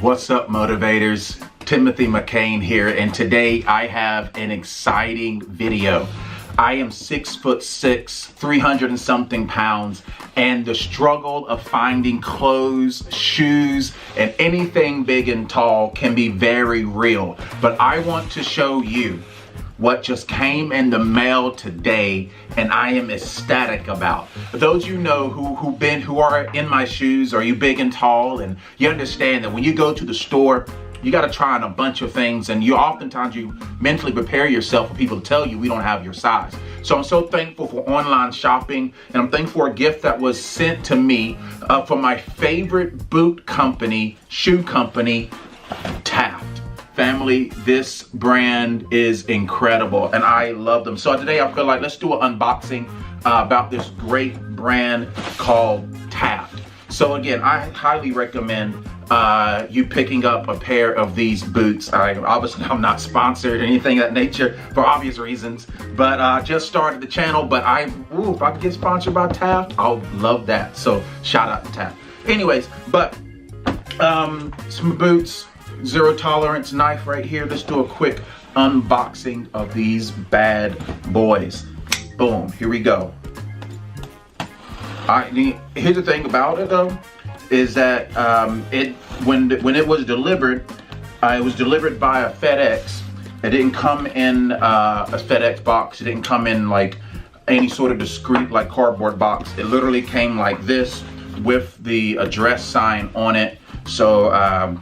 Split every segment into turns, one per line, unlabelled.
What's up, motivators? Timothy McCain here, and today I have an exciting video. I am 6'6", 300 and something pounds, and the struggle of finding clothes, shoes, and anything big and tall can be very real. But I want to show you what just came in the mail today, and I am ecstatic about. For those you know who are in my shoes, are you big and tall, and you understand that when you go to the store, you got to try on a bunch of things, and you mentally prepare yourself for people to tell you we don't have your size. So I'm so thankful for online shopping, and I'm thankful for a gift that was sent to me from my favorite boot company, shoe company, Taft. Family, this brand is incredible, and I love them. So today I feel like let's do an unboxing about this great brand called Taft. So again, I highly recommend you picking up a pair of these boots. Obviously, I'm not sponsored or anything of that nature for obvious reasons, but I just started the channel. But if I could get sponsored by Taft, I'll love that. So shout out to Taft. Anyways, but some boots, zero tolerance knife right here. Let's do a quick unboxing of these bad boys. Boom, here we go. Here's the thing about it though, is that when it was delivered by a FedEx. It didn't come in a FedEx box. It didn't come in like any sort of discreet like cardboard box. It literally came like this with the address sign on it. So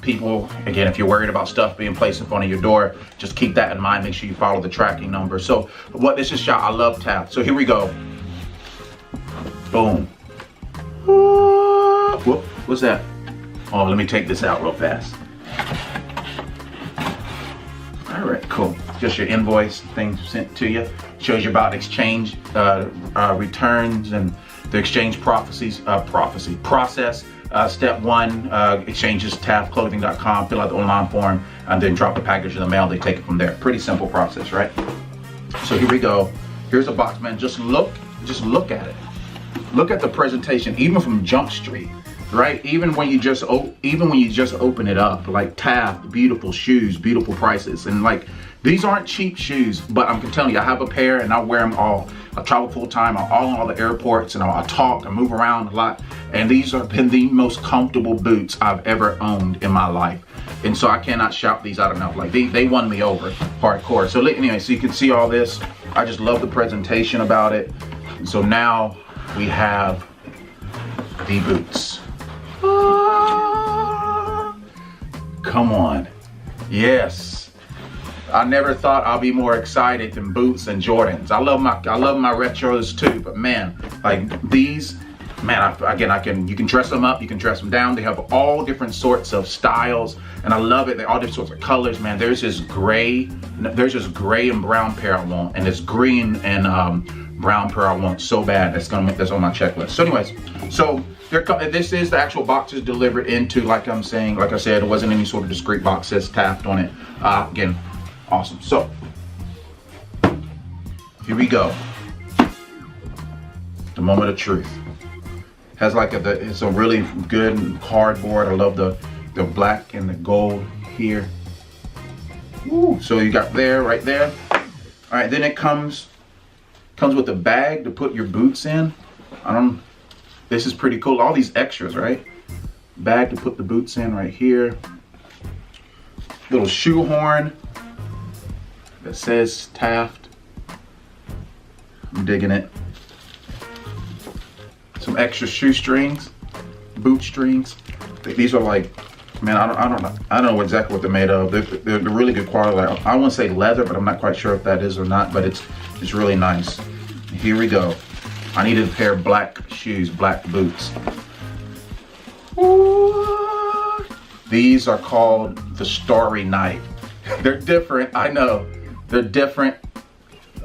people, again, if you're worried about stuff being placed in front of your door, just keep that in mind. Make sure you follow the tracking number. So this is shot. I love Taft. So here we go. Boom. Whoop, what's that? Oh, let me take this out real fast. All right, cool. Just your invoice thing sent to you. Shows you about exchange returns and the exchange process. Step one, exchanges taftclothing.com, fill out the online form, and then drop the package in the mail. They take it from there. Pretty simple process, right? So here we go. Here's a box, man. Just look at it. Look at the presentation, even from Jump Street, right? Even when you just open it up, like Taft, beautiful shoes, beautiful prices, and like these aren't cheap shoes, but I'm telling you, I have a pair and I wear them all. I travel full time, I'm all in all the airports, and I talk, I move around a lot, and these have been the most comfortable boots I've ever owned in my life. And so I cannot shout these out enough. Like they won me over hardcore. So anyway, so you can see all this. I just love the presentation about it. So now we have the boots. Come on. Yes. I never thought I'd be more excited than boots and Jordans. I love my retros too, but man, like these, man, you can dress them up, you can dress them down. They have all different sorts of styles, and I love it. They're all different sorts of colors, man. There's this gray and brown pair I want, and this green and brown pair I want so bad. That's on my checklist. So anyways, so this is the actual boxes delivered into, like I said, it wasn't any sort of discreet box. Says Taft on it. Again, awesome. So here we go. The moment of truth. Has like it's a really good cardboard. I love the black and the gold here. Woo. So you got right there. All right, then it comes with a bag to put your boots in. This is pretty cool. All these extras, right? Bag to put the boots in right here. Little shoe horn that says Taft. I'm digging it. Some extra shoestrings, boot strings. These are like, man, I don't know exactly what they're made of. They're really good quality. I want to say leather, but I'm not quite sure if that is or not. But it's really nice. Here we go. I needed a pair of black shoes, black boots. Ooh. These are called the Starry Night. They're different, I know. They're different.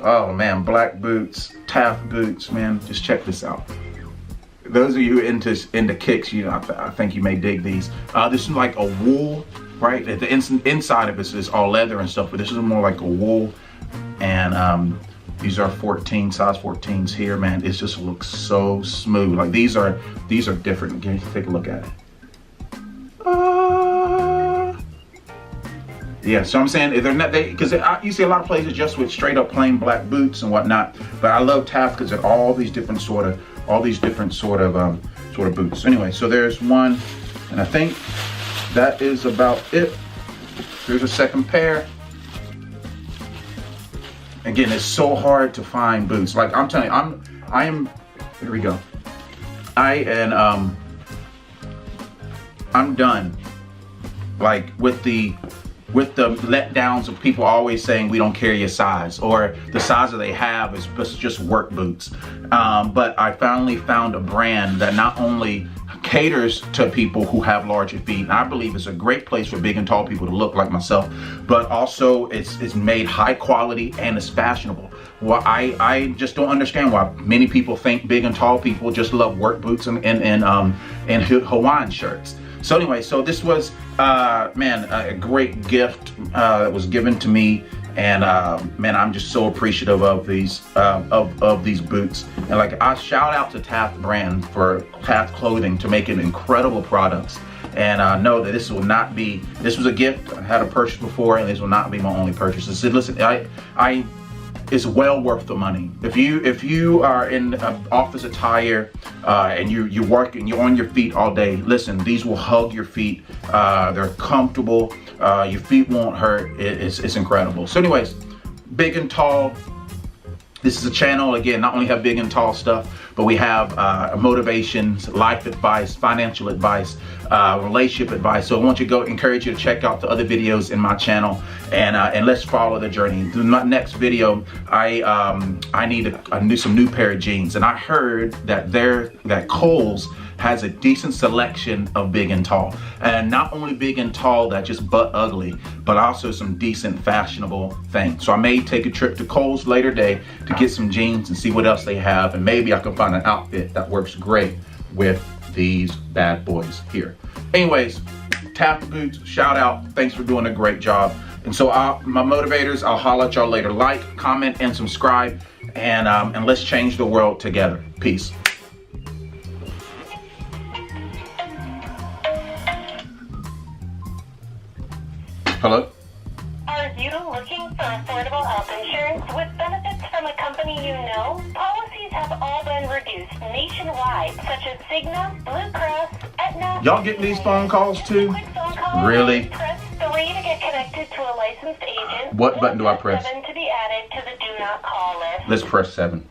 Oh man, black boots, Taft boots, man. Just check this out. Those of you into kicks, I think you may dig these. This is like a wool, right? The inside of this is all leather and stuff, but this is more like a wool. And these are size 14s here, man. It just looks so smooth. Like these are different. Again, take a look at it. Yeah, so I'm saying they're not, because you see a lot of places just with straight up plain black boots and whatnot. But I love Taft because of all these different sort of boots. Anyway, so there's one, and I think that is about it. Here's a second pair. Again, it's so hard to find boots. Like I'm telling you, here we go. I'm done. Like with the letdowns of people always saying we don't carry your size, or the size that they have is just work boots. But I finally found a brand that not only caters to people who have larger feet, and I believe it's a great place for big and tall people to look like myself, but also it's made high quality and it's fashionable. Well, I just don't understand why many people think big and tall people just love work boots and Hawaiian shirts. So anyway, so this was, man, a great gift that was given to me, and man, I'm just so appreciative of these boots. And like, I shout out to Taft brand for Taft clothing to making incredible products. And know that this was a gift. I had a purchase before, and this will not be my only purchase. Listen, it's well worth the money. If you are in office attire and you work and you're on your feet all day, listen, these will hug your feet. They're comfortable. Your feet won't hurt. It's incredible. So anyways, big and tall. This is a channel, again, not only have big and tall stuff, but we have motivations, life advice, financial advice, relationship advice. So I want you to encourage you to check out the other videos in my channel, and let's follow the journey. In my next video, I need some new pair of jeans, and I heard that Kohl's has a decent selection of big and tall, and not only big and tall that just butt ugly, but also some decent fashionable things. So I may take a trip to Kohl's later day to get some jeans and see what else they have, and maybe I can find an outfit that works great with these bad boys here. Anyways, Taft boots, shout out, thanks for doing a great job. And so my motivators, I'll holler at y'all later. Like, comment, and subscribe, and let's change the world together. Peace. Hello?
Are you looking for affordable health insurance with benefits from a company you know? Policies have all been reduced nationwide, such as Cigna, Blue Cross, Aetna.
Y'all getting these phone calls too?
Quick phone call.
Really?
Press 3 to get connected to a licensed agent.
What button do I press?
7 to be added to the do not call list.
Let's press 7.